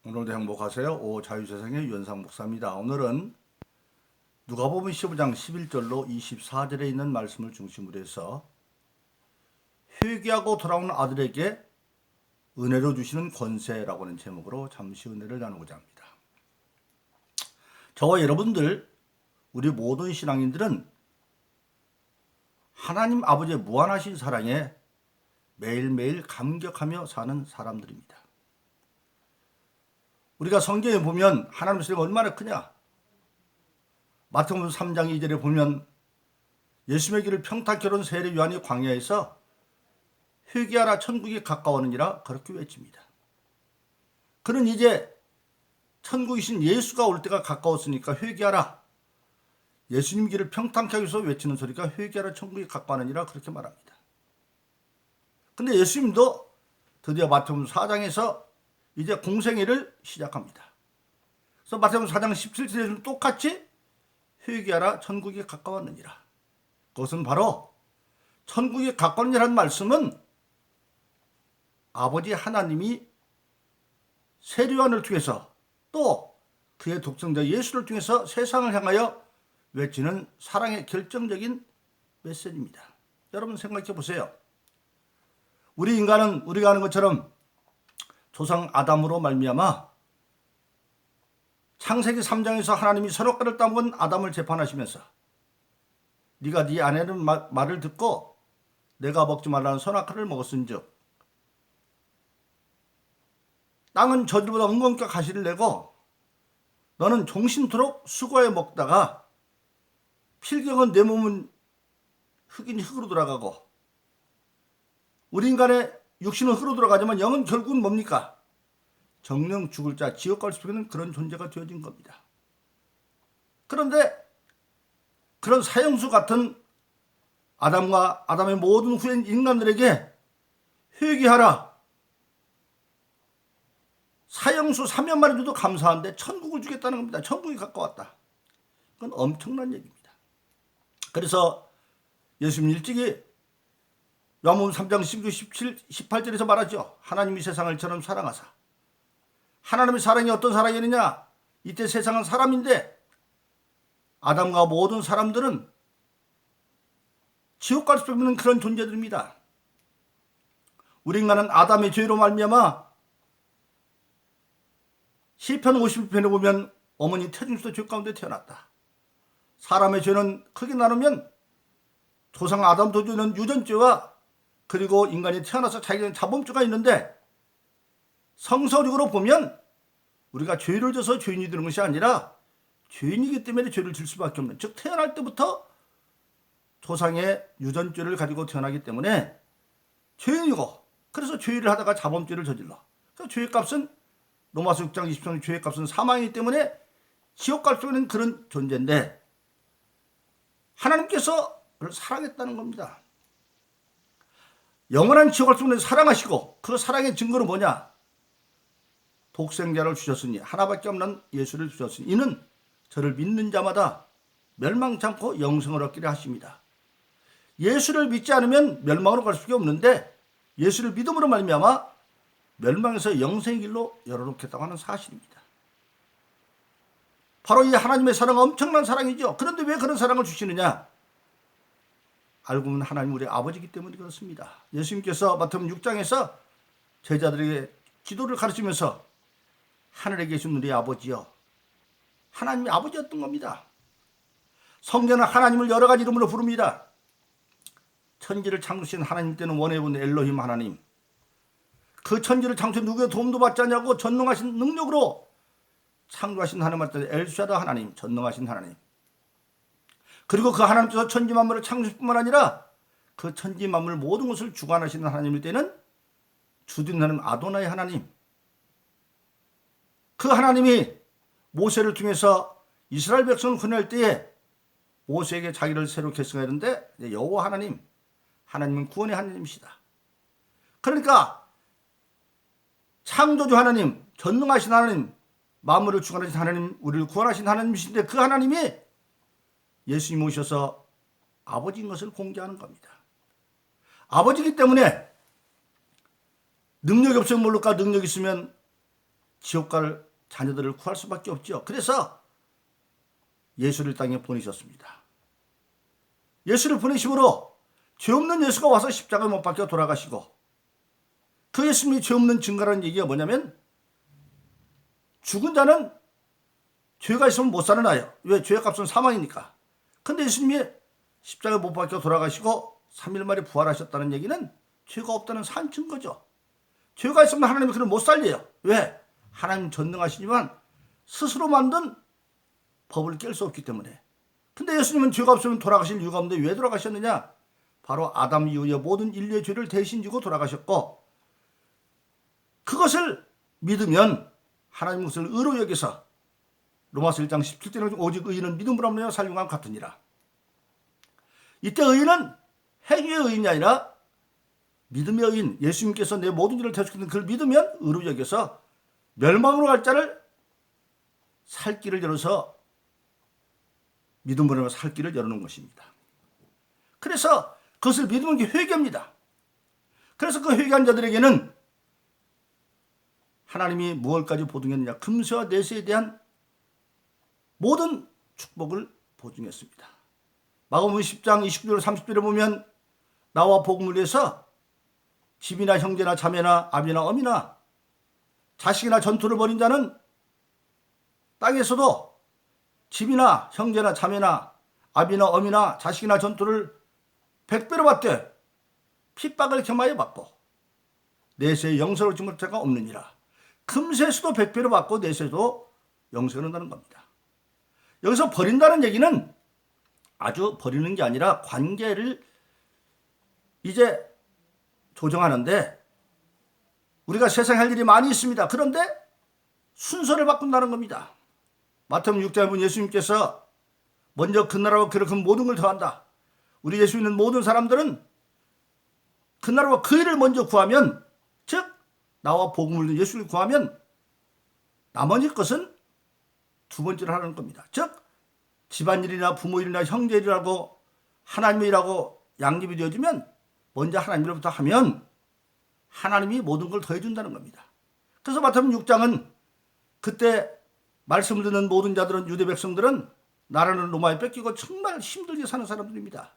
오늘도 행복하세요. 오자유세상의 유현상 목사입니다. 오늘은 누가복음 15장 11절로 24절에 있는 말씀을 중심으로 해서 회개하고 돌아오는 아들에게 은혜로 주시는 권세라고 하는 제목으로 잠시 은혜를 나누고자 합니다. 저와 여러분들, 우리 모든 신앙인들은 하나님 아버지의 무한하신 사랑에 매일매일 감격하며 사는 사람들입니다. 우리가 성경에 보면 하나님의 사랑이 얼마나 크냐. 마태복음 3장 2절에 보면 예수님의 길을 평탄케 하는 세례 요한이 광야에서 회개하라 천국이 가까워느니라 그렇게 외칩니다. 그는 이제 천국이신 예수가 올 때가 가까웠으니까 회개하라. 예수님 길을 평탄케 하기 위해서 외치는 소리가 회개하라 천국이 가까워느니라 그렇게 말합니다. 근데 예수님도 드디어 마태복음 4장에서 이제 공생애를 시작합니다. 그래서 마태복음 4장 17절에서는 똑같이 회개하라 천국이 가까웠느니라. 그것은 바로 천국이 가까웠느니라는 말씀은 아버지 하나님이 세례요한을 통해서 또 그의 독생자 예수를 통해서 세상을 향하여 외치는 사랑의 결정적인 메시지입니다. 여러분 생각해 보세요. 우리 인간은 우리가 아는 것처럼 조상 아담으로 말미암아 창세기 3장에서 하나님이 선악과를 따먹은 아담을 재판하시면서 네가 네 아내는 말을 듣고 내가 먹지 말라는 선악과를 먹었은즉 땅은 저들보다 은근과 가시를 내고 너는 종신토록 수고해 먹다가 필경은 내 몸은 흙이니 흙으로 돌아가고 우리 인간의 육신은 흙으로 돌아가지만 영은 결국은 뭡니까? 정령 죽을 자 지옥 갈 수 있는 그런 존재가 되어진 겁니다. 그런데 그런 사형수 같은 아담과 아담의 모든 후손 인간들에게 회개하라. 사형수 3년만에 줘도 감사한데 천국을 주겠다는 겁니다. 천국이 가까웠다. 그건 엄청난 얘기입니다. 그래서 예수님 일찍이 요한복음 3장 19, 17, 18절에서 말하죠. 하나님이 세상을 저처럼 사랑하사. 하나님의 사랑이 어떤 사랑이느냐? 이때 세상은 사람인데 아담과 모든 사람들은 지옥 갈 수 없는 그런 존재들입니다. 우리 인간은 아담의 죄로 말미암아 시편 51편에 보면 어머니 태중에서 죄 가운데 태어났다. 사람의 죄는 크게 나누면 조상 아담도 죄는 유전죄와 그리고 인간이 태어나서 자기는 자범죄가 있는데 성서적으로 보면 우리가 죄를 져서 죄인이 되는 것이 아니라 죄인이기 때문에 죄를 질 수밖에 없는, 즉 태어날 때부터 조상의 유전죄를 가지고 태어나기 때문에 죄인이고, 그래서 죄를 하다가 자범죄를 저질러. 그래서 죄값은 로마서 6장 20절 죄값은 사망이기 때문에 지옥 갈 수 있는 그런 존재인데 하나님께서 그를 사랑했다는 겁니다. 영원한 지옥을 수 있는 사랑하시고 그 사랑의 증거는 뭐냐? 독생자를 주셨으니 하나밖에 없는 예수를 주셨으니 이는 저를 믿는 자마다 멸망치 않고 영생을 얻기를 하십니다. 예수를 믿지 않으면 멸망으로 갈 수밖에 없는데 예수를 믿음으로 말미암아 멸망에서 영생의 길로 열어놓겠다고 하는 사실입니다. 바로 이 하나님의 사랑은 엄청난 사랑이죠. 그런데 왜 그런 사랑을 주시느냐? 알고 보면 하나님 우리 아버지이기 때문에 그렇습니다. 예수님께서 마태복음 6장에서 제자들에게 기도를 가르치면서 하늘에 계신 우리 아버지여, 하나님이 아버지였던 겁니다. 성경은 하나님을 여러 가지 이름으로 부릅니다. 천지를 창조하신 하나님 때는 원해본 엘로힘 하나님, 그 천지를 창조해 누구의 도움도 받지 않냐고 전능하신 능력으로 창조하신 하나님 때는 엘샤다 하나님, 전능하신 하나님, 그리고 그 하나님께서 천지 만물을 창조할 뿐만 아니라 그 천지 만물 모든 것을 주관하시는 하나님일 때는 주된 하나님 아도나이 하나님, 그 하나님이 모세를 통해서 이스라엘 백성을 구원할 때에 모세에게 자기를 새로 결성했는데 여호와 하나님, 하나님은 구원의 하나님이시다. 그러니까 창조주 하나님, 전능하신 하나님, 만물을 주관하신 하나님, 우리를 구원하신 하나님이신데 그 하나님이 예수님 오셔서 아버지인 것을 공개하는 겁니다. 아버지이기 때문에 능력이 없으면 모를까 능력이 있으면 지옥 갈 자녀들을 구할 수밖에 없죠. 그래서 예수를 땅에 보내셨습니다. 예수를 보내심으로 죄 없는 예수가 와서 십자가에 못 박혀 돌아가시고, 그 예수님이 죄 없는 증거라는 얘기가 뭐냐면, 죽은 자는 죄가 있으면 못 사는 아예요. 왜? 죄의 값은 사망이니까. 근데 예수님이 십자가에 못 박혀 돌아가시고 3일 만에 부활하셨다는 얘기는 죄가 없다는 산 증거죠. 죄가 있으면 하나님이 그를 못 살려요. 왜? 하나님 전능하시지만 스스로 만든 법을 깰 수 없기 때문에. 근데 예수님은 죄가 없으면 돌아가실 이유가 없는데 왜 돌아가셨느냐? 바로 아담 이후의 모든 인류의 죄를 대신 지고 돌아가셨고, 그것을 믿으면 하나님 것을 의로 여겨서 로마서 1장 17절에 오직 의인은 믿음으로 하며 살림과 같으니라. 이때 의인은 행위의 의인이 아니라 믿음의 의인, 예수님께서 내 모든 일을 대속했는 그를 믿으면 의로 여겨서 멸망으로 갈 자를 살 길을 열어서 믿음으로 살 길을 열어놓은 것입니다. 그래서 그것을 믿으면 게 회개입니다. 그래서 그 회개한 자들에게는 하나님이 무엇까지 보증했느냐? 금세와 내세에 대한 모든 축복을 보증했습니다. 마가복음 10장 29절 30절에 보면 나와 복음을 위해서 집이나 형제나 자매나 아비나 어미나 자식이나 전토를 벌인 자는 땅에서도 집이나 형제나 자매나 아비나 어미나 자식이나 전토를 100배로 받되 핍박을 겸하여 받고 내세에 영생을 얻지 못할 자가 없느니라. 금세에서도 100배로 받고 내세에도 영생을 얻는다는 겁니다. 여기서 버린다는 얘기는 아주 버리는 게 아니라 관계를 이제 조정하는데, 우리가 세상에 할 일이 많이 있습니다. 그런데 순서를 바꾼다는 겁니다. 마태복음 6장에 보면 예수님께서 먼저 그 나라와 그를 그 모든 걸 더한다. 우리 예수 믿는 모든 사람들은 그 나라와 그 일을 먼저 구하면, 즉 나와 복음을 예수를 구하면 나머지 것은 두 번째로 하는 겁니다. 즉 집안일이나 부모일이나 형제일이라고 하나님의 일하고 양립이 되어지면 먼저 하나님으로부터 하면 하나님이 모든 걸 더해준다는 겁니다. 그래서 마태복음 6장은 그때 말씀을 듣는 모든 자들은, 유대 백성들은 나라는 로마에 뺏기고 정말 힘들게 사는 사람들입니다.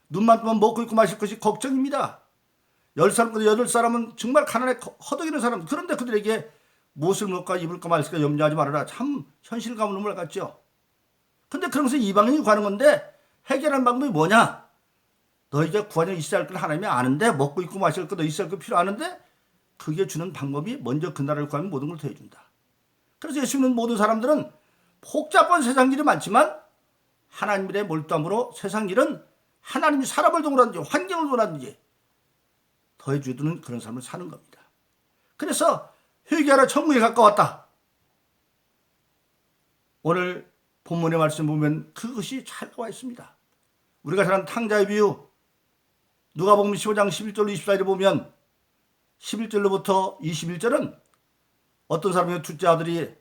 눈만 뜨면 먹고 있고 마실 것이 걱정입니다. 10사람보다 8사람은 정말 가난에 허덕이는 사람들. 그런데 그들에게 무엇을 먹을까 입을까 말을까 염려하지 말아라. 참 현실감은 눈물 같죠. 근데 그런 것을 이방인이 구하는 건데 해결하는 방법이 뭐냐? 너에게 구하려 있어야 할 걸 하나님이 아는데, 먹고 있고 마실 거 너 있어야 할 거 필요 아는데, 그게 주는 방법이 먼저 그 나라를 구하면 모든 걸 더해준다. 그래서 예수 믿는 모든 사람들은 복잡한 세상 일이 많지만 하나님 일에 몰두함으로 세상 일은 하나님이 사람을 도우라든지 환경을 도우라든지 더해주는 그런 삶을 사는 겁니다. 그래서 회개하라 천국에 가까웠다. 오늘 본문의 말씀 보면 그것이 잘 나와 있습니다. 우리가 잘 아는 탕자의 비유, 누가복음 15장 11절로 24절에 보면 11절로부터 21절은 어떤 사람의 둘째 아들이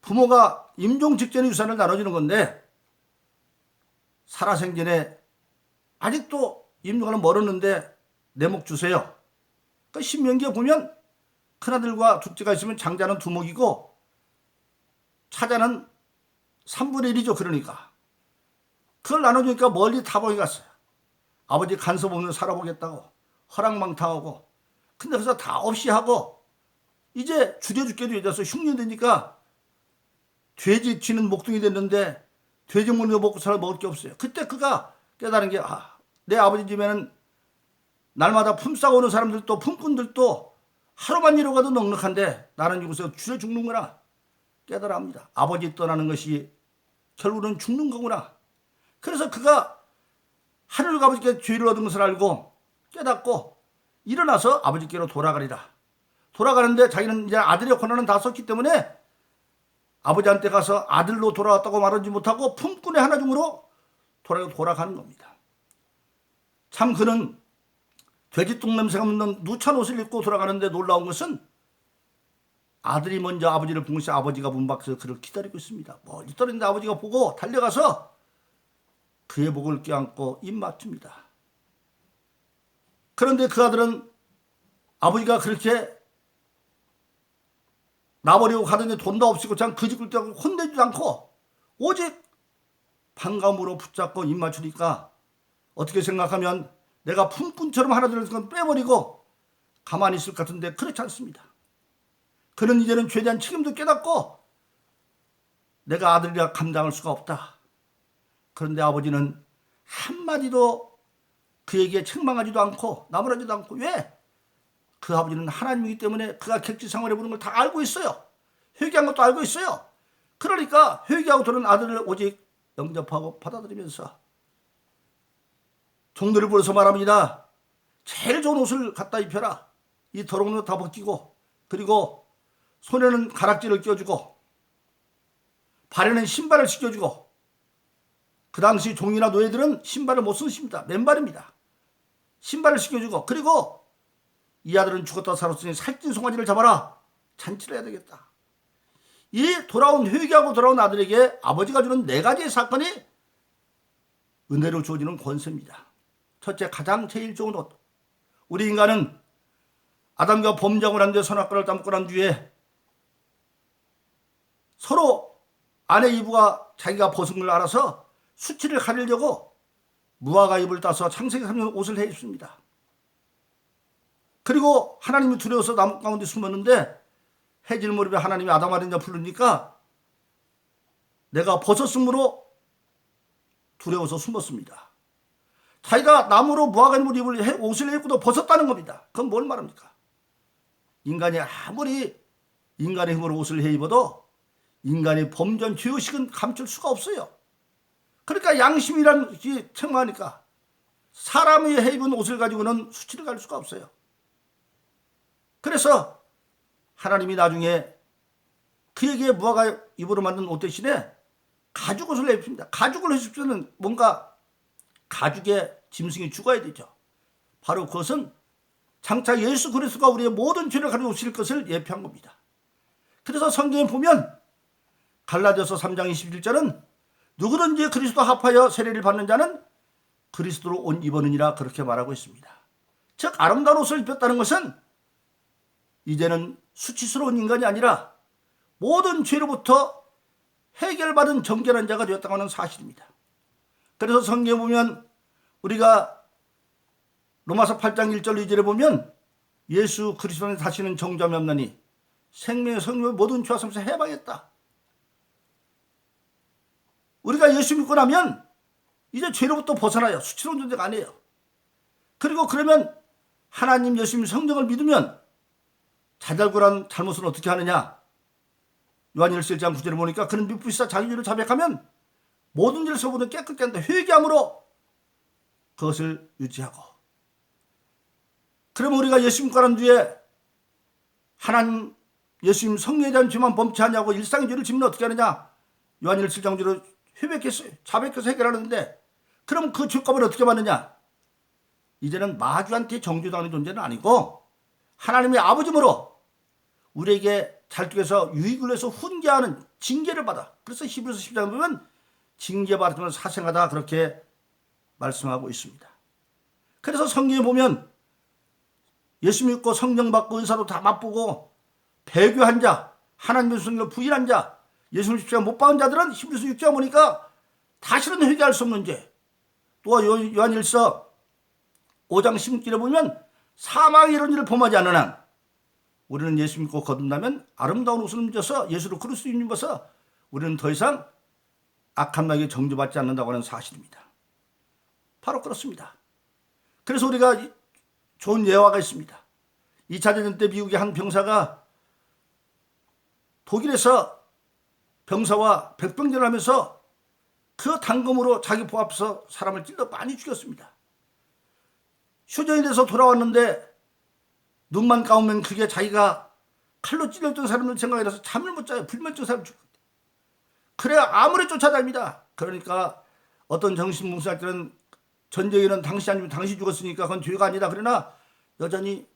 부모가 임종 직전에 유산을 나눠주는 건데, 살아생전에 아직도 임종하는 멀었는데 내 목 주세요. 그 신명기에 보면 큰아들과 둘째가 있으면 장자는 두목이고 차자는 3분의 1이죠. 그러니까 그걸 나눠주니까 멀리 타복이 갔어요. 아버지 간섭 없는 살아보겠다고 허락망탕하고. 근데 그래서 다 없이 하고 이제 죽여 죽게도 해져서 흉년되니까 돼지 쥐는 목동이 됐는데 돼지 먹는 거 먹고 살아 먹을 게 없어요. 그때 그가 깨달은 게, 내 아버지 집에는 날마다 품 싸고 오는 사람들도 품꾼들도 하루만 이러고 가도 넉넉한데 나는 여기서 줄여 죽는구나 깨달아 합니다. 아버지 떠나는 것이 결국은 죽는 거구나. 그래서 그가 하늘과 아버지께 죄를 얻은 것을 알고 깨닫고 일어나서 아버지께로 돌아가리라. 돌아가는데 자기는 이제 아들의 권한은 다 썼기 때문에 아버지한테 가서 아들로 돌아왔다고 말하지 못하고 품꾼의 하나 중으로 돌아가는 겁니다. 참 그는 돼지똥 냄새가 묻는 누찬 옷을 입고 돌아가는데 놀라운 것은 아들이 먼저 아버지를 본 것이 아버지가 문 밖에서 그를 기다리고 있습니다. 멀리 떨어진데 아버지가 보고 달려가서 그의 목을 껴안고 입 맞춥니다. 그런데 그 아들은 아버지가 그렇게 나버리고 가더니 돈도 없이고 그냥 그지꿀 혼내지도 않고 오직 반감으로 붙잡고 입 맞추니까 어떻게 생각하면 내가 품꾼처럼 하나 들어서 건 빼버리고 가만히 있을 것 같은데 그렇지 않습니다. 그는 이제는 죄에 대한 책임도 깨닫고 내가 아들이라 감당할 수가 없다. 그런데 아버지는 한마디도 그에게 책망하지도 않고 나무라지도 않고 왜? 그 아버지는 하나님이기 때문에 그가 객지 생활해 보는 걸 다 알고 있어요. 회개한 것도 알고 있어요. 그러니까 회개하고 들은 아들을 오직 영접하고 받아들이면서 종들을 불러서 말합니다. 제일 좋은 옷을 갖다 입혀라. 이 더러운 옷 다 벗기고 그리고 손에는 가락지를 껴주고 발에는 신발을 신겨주고 그 당시 종이나 노예들은 신발을 못 신습니다. 맨발입니다. 신발을 신겨주고 그리고 이 아들은 죽었다 살았으니 살찐 송아지를 잡아라. 잔치를 해야 되겠다. 이 회개하고 돌아온 아들에게 아버지가 주는 4가지의 사건이 은혜로 주어지는 권세입니다. 첫째, 가장 제일 좋은 옷. 우리 인간은 아담과 범죄하고 난 뒤에 선악과를 따먹고 난 뒤에 서로 아내 이브가 자기가 벗은 걸 알아서 수치를 가리려고 무화과 잎을 따서 창세기 3년 옷을 해 입습니다. 그리고 하나님이 두려워서 나무 가운데 숨었는데 해질 무렵에 하나님이 아담 아린자 부르니까 내가 벗었으므로 두려워서 숨었습니다. 자기가 나무로 무화과 잎을 입을 옷을 입고도 벗었다는 겁니다. 그건 뭘 말합니까? 인간이 아무리 인간의 힘으로 옷을 해 입어도 인간의 범전 죄의식은 감출 수가 없어요. 그러니까 양심이라는 것이 책망하니까 사람이 해 입은 옷을 가지고는 수치를 갈 수가 없어요. 그래서 하나님이 나중에 그에게 무화과 잎으로 만든 옷 대신에 가죽 옷을 입힙니다. 가죽을 해주면 뭔가 가죽의 짐승이 죽어야 되죠. 바로 그것은 장차 예수 그리스도가 우리의 모든 죄를 가져오실 것을 예표한 겁니다. 그래서 성경에 보면 갈라디아서 3장 21절은 누구든지 그리스도 합하여 세례를 받는 자는 그리스도로 옷 입었느니라 그렇게 말하고 있습니다. 즉 아름다운 옷을 입혔다는 것은 이제는 수치스러운 인간이 아니라 모든 죄로부터 해결받은 정결한 자가 되었다고 하는 사실입니다. 그래서 성경에 보면 우리가 로마서 8장 1절 2절에 보면 예수 그리스도 안에 다시는 정죄함이 없나니 생명의 성령의 모든 죄와 섬에서 해방했다. 우리가 예수 믿고 나면 이제 죄로부터 벗어나요. 수치로운 존재가 아니에요. 그리고 그러면 하나님 예수님 성령을 믿으면 자잘구란 잘못은 어떻게 하느냐? 요한일서 1장 9절에 보니까 그는 미쁘시사 자기 죄를 자백하면 모든 죄를 서보는 깨끗게 한다. 회개함으로 그것을 유지하고. 그러면 우리가 예수 믿고 난 뒤에 하나님 예수님 성령에 대한 죄만 범치하냐고 일상의 죄를 지면 어떻게 하느냐? 요한일서 1장 9절에 회백해서 자백해서 해결하는데 그럼 그 죄값을 어떻게 받느냐? 이제는 마주한테 정죄당하는 존재는 아니고 하나님의 아버지므로 우리에게 잘tuk에서 유익을 위해서 훈계하는 징계를 받아. 그래서 히브리서 10장에 보면 징계받으면 사생하다 그렇게 말씀하고 있습니다. 그래서 성경에 보면 예수 믿고 성령 받고 은사도 다 맛보고 배교한 자, 하나님의 성령을 부인한 자, 예수님 십자가 못 박은 자들은 히브리서 6장 보니까 다시는 회개할 수 없는 죄. 또 요한일서 5장 16절에 보면 사망이 이런 일을 범하지 않는 한 우리는 예수 믿고 거듭나면 아름다운 옷을 입어서 예수로 그리스도 입어서 우리는 더 이상 악한 마귀에 정죄받지 않는다고 하는 사실입니다. 바로 그렇습니다. 그래서 우리가 좋은 예화가 있습니다. 2차 대전 때 미국의 한 병사가 독일에서 병사와 백병전을 하면서 그 단검으로 자기 보 앞에서 사람을 찔러 많이 죽였습니다. 휴전이 돼서 돌아왔는데 눈만 감으면 그게 자기가 칼로 찔렸던 사람을 생각해서 잠을 못 자요. 불면증 사람 죽거든요. 그래야 아무리 쫓아다닙니다. 그러니까 어떤 정신분석자들은 전쟁에는 당시 아니면 당시 죽었으니까 그건 죄가 아니다. 그러나 여전히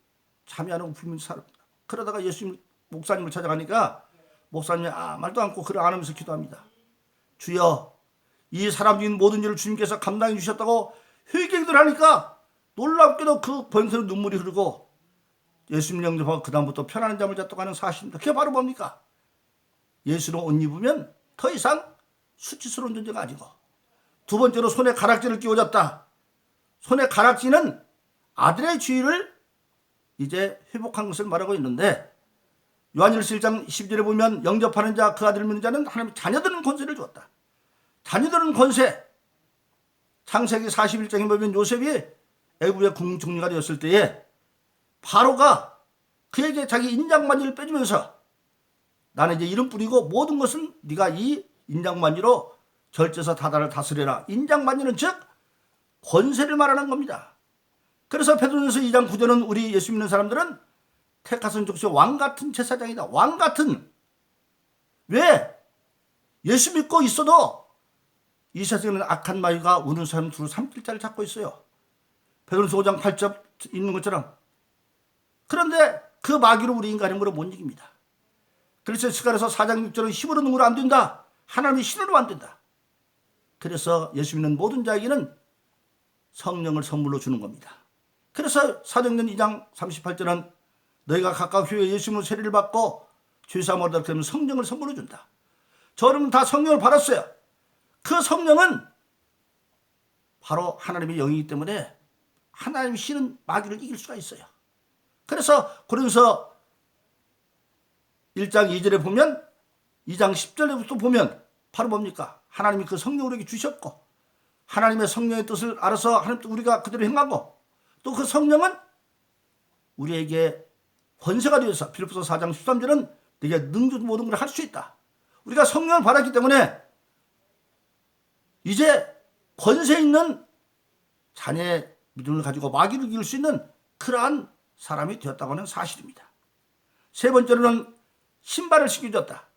잠이 안 오고 불면증 살았다. 그러다가 예수 목사님을 찾아가니까 목사님이 말도 않고 그래 안 하면서 기도합니다. 주여 이 사람 중인 모든 일을 주님께서 감당해 주셨다고 회개를 하니까 놀랍게도 그 병사의 눈물이 흐르고 예수님 영접하고 그 다음부터 편안한 잠을 잤다고 하는 사실입니다. 그게 바로 뭡니까? 예수로 옷 입으면 더 이상 수치스러운 존재가 아니고, 두 번째로 손에 가락지를 끼워줬다. 손에 가락지는 아들의 주의를 이제 회복한 것을 말하고 있는데, 요한일서 1장 12절에 보면 영접하는 자 그 아들을 믿는 자는 하나님 자녀되는 권세를 주었다. 자녀되는 권세. 창세기 41장에 보면 요셉이 애굽의 국무총리가 되었을 때에 바로가 그에게 자기 인장만지를 빼주면서 나는 이제 이름 뿌리고 모든 것은 네가 이 인장만지로 절제서 다다를 다스려라. 인장만지는 즉 권세를 말하는 겁니다. 그래서 베드로전서 2장 9절은 우리 예수 믿는 사람들은 택하신 족속 왕같은 제사장이다. 왕같은. 왜? 예수 믿고 있어도 이 세상에는 악한 마귀가 우는 사람 두루 삼킬 자를 잡고 있어요. 베드로전서 5장 8절 있는 것처럼. 그런데 그 마귀로 우리 인간의 힘으로 못 이깁니다. 그래서 스가랴서 4장 6절은 힘으로 능으로 안 된다. 하나님의 신으로 안 된다. 그래서 예수 믿는 모든 자에게는 성령을 선물로 주는 겁니다. 그래서 사도행전 2장 38절은 너희가 각각 교회에 예수님으로 세례를 받고 죄사함을 얻었기 때문에 성령을 선물로 준다. 저는 다 성령을 받았어요. 그 성령은 바로 하나님의 영이기 때문에 하나님의 신은 마귀를 이길 수가 있어요. 그래서 고린도서 1장 2절에 보면 2장 10절에부터 보면 바로 뭡니까? 하나님이 그 성령을 우리에게 주셨고 하나님의 성령의 뜻을 알아서 하나님 우리가 그대로 행하고 또 그 성령은 우리에게 권세가 되어서 빌립보서 4장 13절은 네가 능주 모든 걸 할 수 있다. 우리가 성령을 받았기 때문에 이제 권세 있는 자녀의 믿음을 가지고 마귀를 이길 수 있는 그러한 사람이 되었다고 하는 사실입니다. 세 번째로는 신발을 신겨줬다.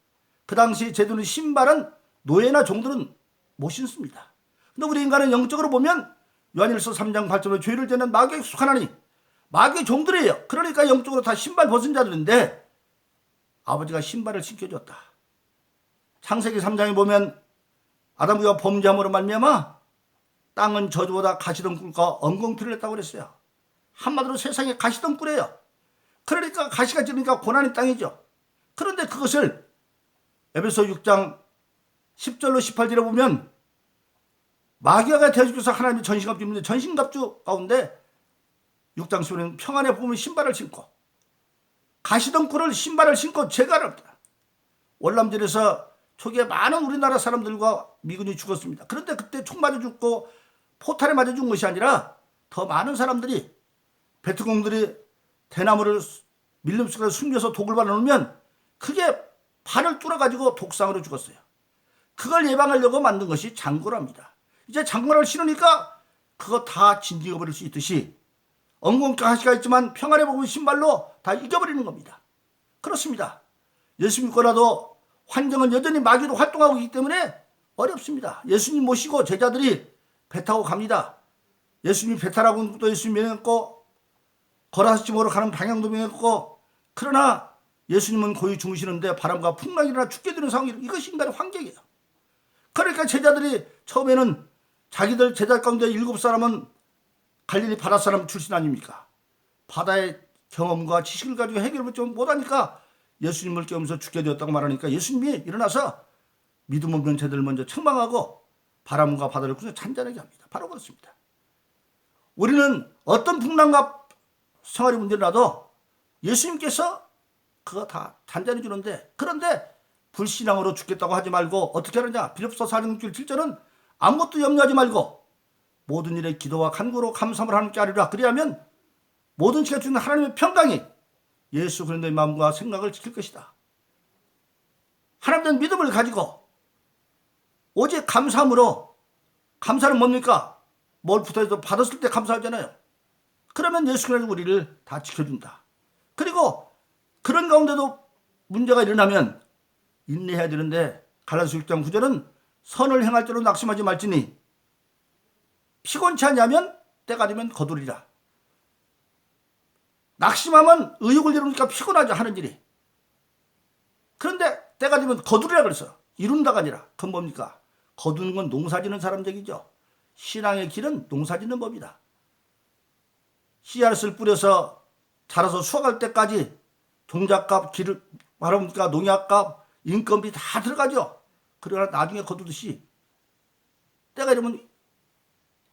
그 당시 제도는 신발은 노예나 종들은 못 신습니다. 근데 우리 인간은 영적으로 보면 요한일서 3장 8절에 죄를 짓는 마귀에 속하나니 마귀의 종들이에요. 그러니까 영적으로 다 신발 벗은 자들인데 아버지가 신발을 신겨줬다. 창세기 3장에 보면 아담과 범죄함으로 말미암아 땅은 저주보다 가시덩굴과 엉겅퀴를 했다고 그랬어요. 한마디로 세상에 가시덩굴이에요. 그러니까 가시가 찌르니까 고난의 땅이죠. 그런데 그것을 에베소 6장 10절로 18절에 보면 마귀가 되어주셔서 하나님의 전신갑주 입는데 전신갑주 가운데 6장 10절에는 평안에 보면 신발을 신고 가시덩굴을 신발을 신고 제가를 없다. 월남전에서 초기에 많은 우리나라 사람들과 미군이 죽었습니다. 그런데 그때 총 맞아 죽고 포탄에 맞아 죽은 것이 아니라 더 많은 사람들이 베트공들이 대나무를 밀림 속에 숨겨서 독을 발라놓으면 그게 발을 뚫어가지고 독상으로 죽었어요. 그걸 예방하려고 만든 것이 장구랍니다. 이제 장구를 신으니까 그거 다 진지어버릴 수 있듯이 엉겅퀴 가시가 있지만 평안에 보면 신발로 다 이겨버리는 겁니다. 그렇습니다. 예수 믿고라도 환경은 여전히 마귀로 활동하고 있기 때문에 어렵습니다. 예수님 모시고 제자들이 배 타고 갑니다. 예수님이 배 타라고 또 예수님 명했고 거라시집으로 가는 방향도 명했고 그러나 예수님은 고이 주무시는데 바람과 풍랑이 일어나 죽게 되는 상황이 이것이 인간의 환경이에요. 그러니까 제자들이 처음에는 자기들 제자 가운데 7사람은 갈릴리 바닷사람 출신 아닙니까? 바다의 경험과 지식을 가지고 해결을 좀 못하니까 예수님을 깨우면서 죽게 되었다고 말하니까 예수님이 일어나서 믿음 없는 제자들을 먼저 책망하고 바람과 바다를 그저 잔잔하게 합니다. 바로 그렇습니다. 우리는 어떤 풍랑과 생활의 문제를 놔도 예수님께서 그거 다 잔잔해 주는데 그런데 불신앙으로 죽겠다고 하지 말고 어떻게 하느냐? 빌립보서 4장 7절은 아무것도 염려하지 말고 모든 일에 기도와 간구로 감사함을 하나님께 아뢰라. 그리하면 모든 시가 주는 하나님의 평강이 예수 그리스도의 마음과 생각을 지킬 것이다. 하나님의 믿음을 가지고 오직 감사함으로 감사는 뭡니까? 뭘 부탁해도 받았을 때 감사하잖아요. 그러면 예수 그리스도 우리를 다 지켜준다. 그리고 그런 가운데도 문제가 일어나면 인내해야 되는데 갈라디아서 6장 9절은 선을 행할 때로 낙심하지 말지니 피곤치 않냐면 때가 되면 거두리라. 낙심하면 의욕을 이루니까 피곤하죠 하는 일이. 그런데 때가 되면 거두리라 그래서 이룬다가 아니라 그건 뭡니까? 거두는 건 농사짓는 사람 얘기죠. 신앙의 길은 농사짓는 법이다. 씨앗을 뿌려서 자라서 수확할 때까지 종잣값, 기름, 바람가, 농약값, 인건비 다 들어가죠. 그러나 나중에 거두듯이 때가 이러면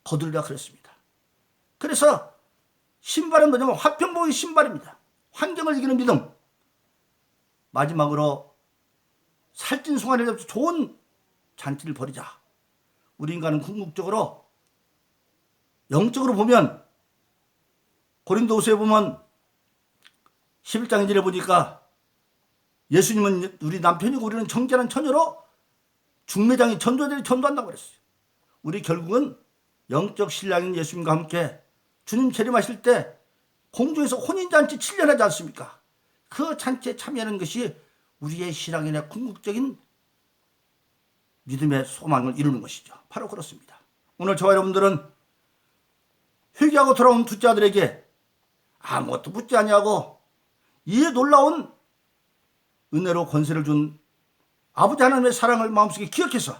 거두리라 그랬습니다. 그래서 신발은 뭐냐면 화평복의 신발입니다. 환경을 이기는 믿음. 마지막으로 살찐 송아리를 잡수 좋은 잔치를 벌이자. 우리 인간은 궁극적으로 영적으로 보면 고린도후서에 보면 11장 1절에 보니까 예수님은 우리 남편이고 우리는 정결한 처녀로 중매장이 전도자들이 전도한다고 그랬어요. 우리 결국은 영적 신랑인 예수님과 함께 주님 재림하실 때 공중에서 혼인잔치 7년 하지 않습니까? 그 잔치에 참여하는 것이 우리의 신앙인의 궁극적인 믿음의 소망을 이루는 것이죠. 바로 그렇습니다. 오늘 저와 여러분들은 회개하고 돌아온 둘째 아들에게 아무것도 묻지 아니하고 이 놀라운 은혜로 권세를 준 아버지 하나님의 사랑을 마음속에 기억해서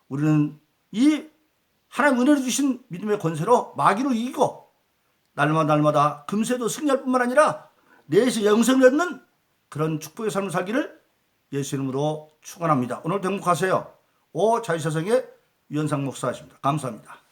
우리는 이 하나님 은혜를 주신 믿음의 권세로 마귀를 이기고 날마다 금세도 승리할 뿐만 아니라 내에서 영생을 얻는 그런 축복의 삶을 살기를 예수 이름으로 축원합니다. 오늘도 행복하세요. 오 자유세상의 유현상 목사이십니다. 감사합니다.